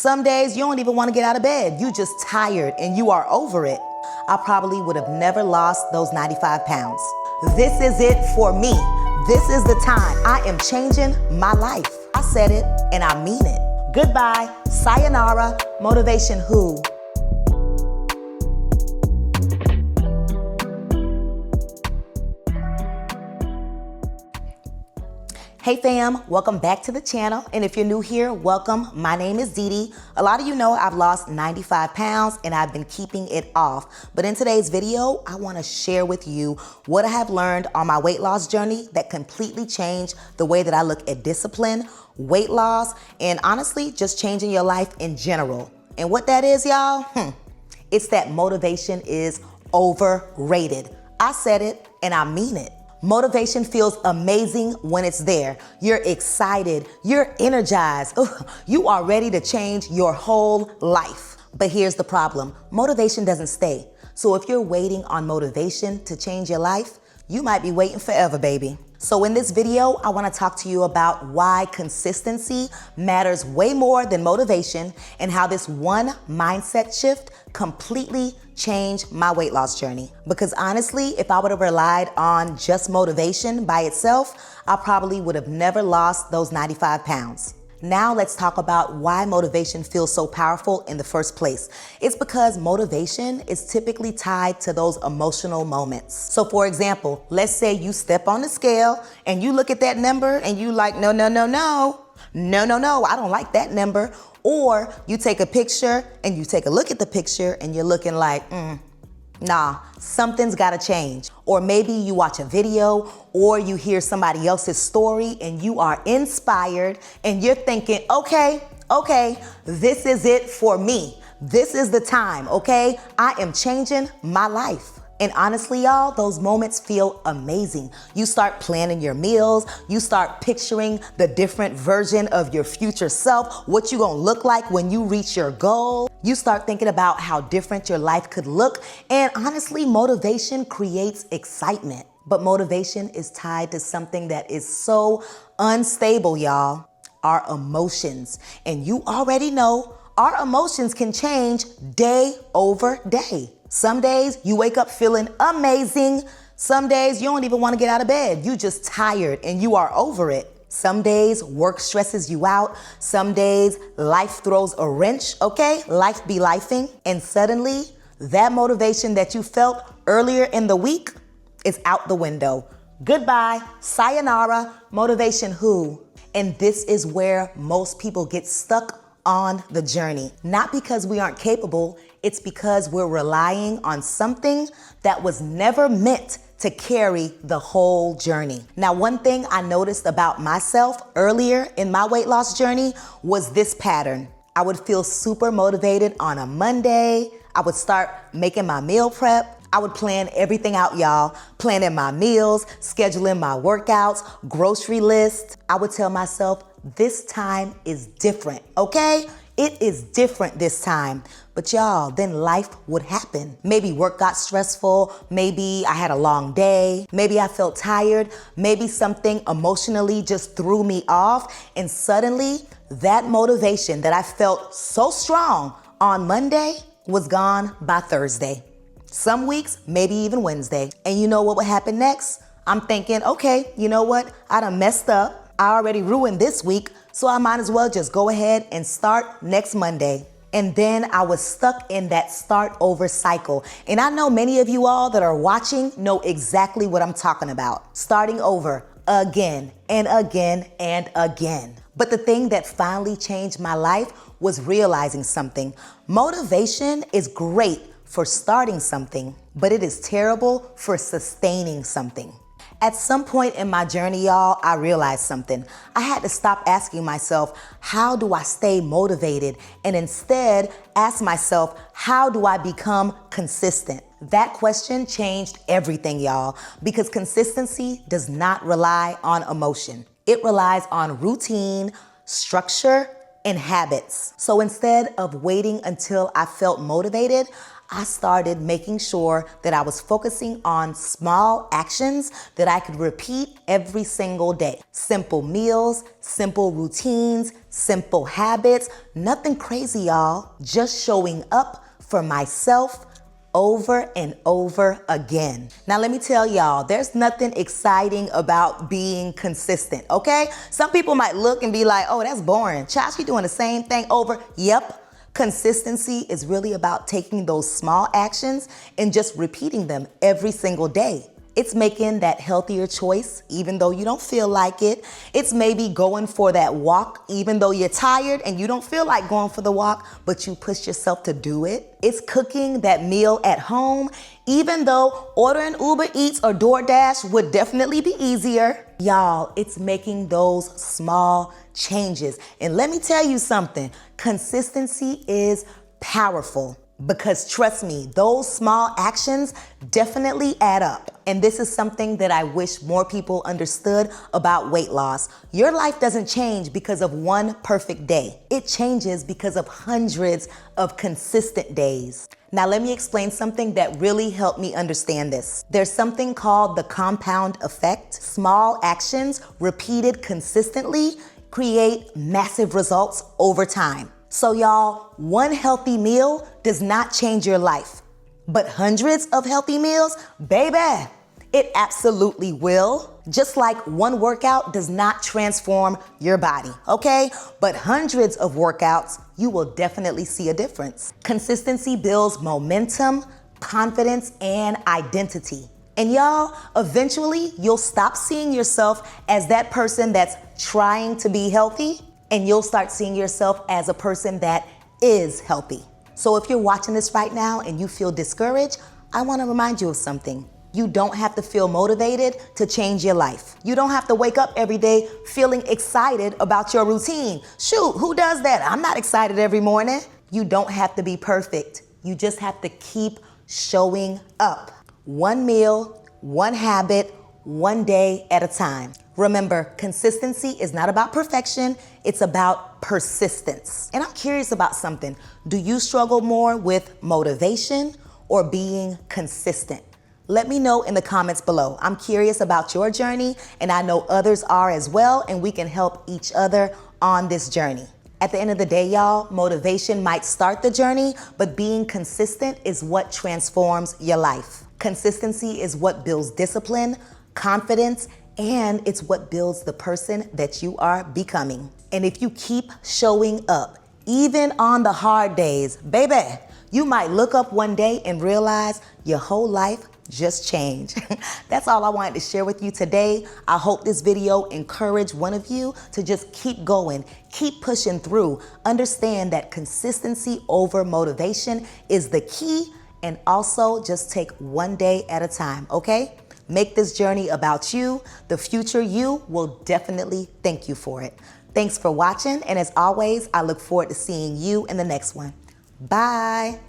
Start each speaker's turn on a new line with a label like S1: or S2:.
S1: Some days you don't even want to get out of bed. You just tired and you are over it. I probably would have never lost those 95 pounds. This is it for me. This is the time. I am changing my life. I said it and I mean it. Goodbye, sayonara, motivation who? Hey fam, welcome back to the channel. And if you're new here, welcome. My name is DeeDee. A lot of you know I've lost 95 pounds and I've been keeping it off. But in today's video, I want to share with you what I have learned on my weight loss journey that completely changed the way that I look at discipline, weight loss, and honestly, just changing your life in general. And what that is, y'all, it's that motivation is overrated. I said it and I mean it. Motivation feels amazing when it's there. You're excited, you're energized, you are ready to change your whole life. But here's the problem, motivation doesn't stay. So if you're waiting on motivation to change your life, you might be waiting forever, baby. So in this video, I want to talk to you about why consistency matters way more than motivation and how this one mindset shift completely changed my weight loss journey. Because honestly, if I would have relied on just motivation by itself, I probably would have never lost those 95 pounds. Now let's talk about why motivation feels so powerful in the first place. It's because motivation is typically tied to those emotional moments. So for example, let's say you step on the scale and you look at that number and you like, no, I don't like that number. Or you take a picture and you take a look at the picture and you're looking like, nah, something's gotta change. Or maybe you watch a video or you hear somebody else's story and you are inspired and you're thinking, okay, this is it for me. This is the time, okay? I am changing my life. And honestly, y'all, those moments feel amazing. You start planning your meals, you start picturing the different version of your future self, what you gonna look like when you reach your goal. You start thinking about how different your life could look. And honestly, motivation creates excitement. But motivation is tied to something that is so unstable, y'all, our emotions. And you already know our emotions can change day over day. Some days you wake up feeling amazing. Some days you don't even want to get out of bed. You just tired and you are over it. Some days work stresses you out. Some days life throws a wrench, okay? Life be lifing. And suddenly that motivation that you felt earlier in the week is out the window. Goodbye, sayonara, motivation who? And this is where most people get stuck on the journey. Not because we aren't capable, it's because we're relying on something that was never meant to carry the whole journey. Now, one thing I noticed about myself earlier in my weight loss journey was this pattern. I would feel super motivated on a Monday. I would start making my meal prep. I would plan everything out, y'all. Planning my meals, scheduling my workouts, grocery list. I would tell myself, this time is different, okay? It is different this time. But y'all, then life would happen. Maybe work got stressful. Maybe I had a long day. Maybe I felt tired. Maybe something emotionally just threw me off. And suddenly, that motivation that I felt so strong on Monday was gone by Thursday. Some weeks, maybe even Wednesday. And you know what would happen next? I'm thinking, okay, you know what? I done messed up. I already ruined this week, so I might as well just go ahead and start next Monday. And then I was stuck in that start over cycle. And I know many of you all that are watching know exactly what I'm talking about. Starting over again and again and again. But the thing that finally changed my life was realizing something. Motivation is great for starting something, but it is terrible for sustaining something. At some point in my journey, y'all, I realized something. I had to stop asking myself, how do I stay motivated? And instead ask myself, how do I become consistent? That question changed everything, y'all, because consistency does not rely on emotion. It relies on routine, structure, and habits. So instead of waiting until I felt motivated, I started making sure that I was focusing on small actions that I could repeat every single day. Simple meals, simple routines, simple habits, nothing crazy, y'all. Just showing up for myself over and over again. Now let me tell y'all, there's nothing exciting about being consistent, okay? Some people might look and be like, oh, that's boring. Child, she doing the same thing over. Yep. Consistency is really about taking those small actions and just repeating them every single day. It's making that healthier choice even though you don't feel like it. It's maybe going for that walk even though you're tired and you don't feel like going for the walk, but you push yourself to do it. It's cooking that meal at home even though ordering Uber Eats or DoorDash would definitely be easier. Y'all, it's making those small changes. And let me tell you something, consistency is powerful. Because trust me, those small actions definitely add up. And this is something that I wish more people understood about weight loss. Your life doesn't change because of one perfect day. It changes because of hundreds of consistent days. Now let me explain something that really helped me understand this. There's something called the compound effect. Small actions repeated consistently create massive results over time. So y'all, one healthy meal does not change your life, but hundreds of healthy meals, baby, it absolutely will. Just like one workout does not transform your body, okay? But hundreds of workouts, you will definitely see a difference. Consistency builds momentum, confidence, and identity. And y'all, eventually you'll stop seeing yourself as that person that's trying to be healthy, and you'll start seeing yourself as a person that is healthy. So if you're watching this right now and you feel discouraged, I want to remind you of something. You don't have to feel motivated to change your life. You don't have to wake up every day feeling excited about your routine. Shoot, who does that? I'm not excited every morning. You don't have to be perfect. You just have to keep showing up. One meal, one habit, one day at a time. Remember, consistency is not about perfection, it's about persistence. And I'm curious about something. Do you struggle more with motivation or being consistent? Let me know in the comments below. I'm curious about your journey, and I know others are as well, and we can help each other on this journey. At the end of the day, y'all, motivation might start the journey, but being consistent is what transforms your life. Consistency is what builds discipline, confidence, and it's what builds the person that you are becoming. And if you keep showing up, even on the hard days, baby, you might look up one day and realize your whole life just changed. That's all I wanted to share with you today. I hope this video encouraged one of you to just keep going, keep pushing through. Understand that consistency over motivation is the key, and also just take one day at a time, okay? Make this journey about you. The future you will definitely thank you for it. Thanks for watching, and as always, I look forward to seeing you in the next one. Bye.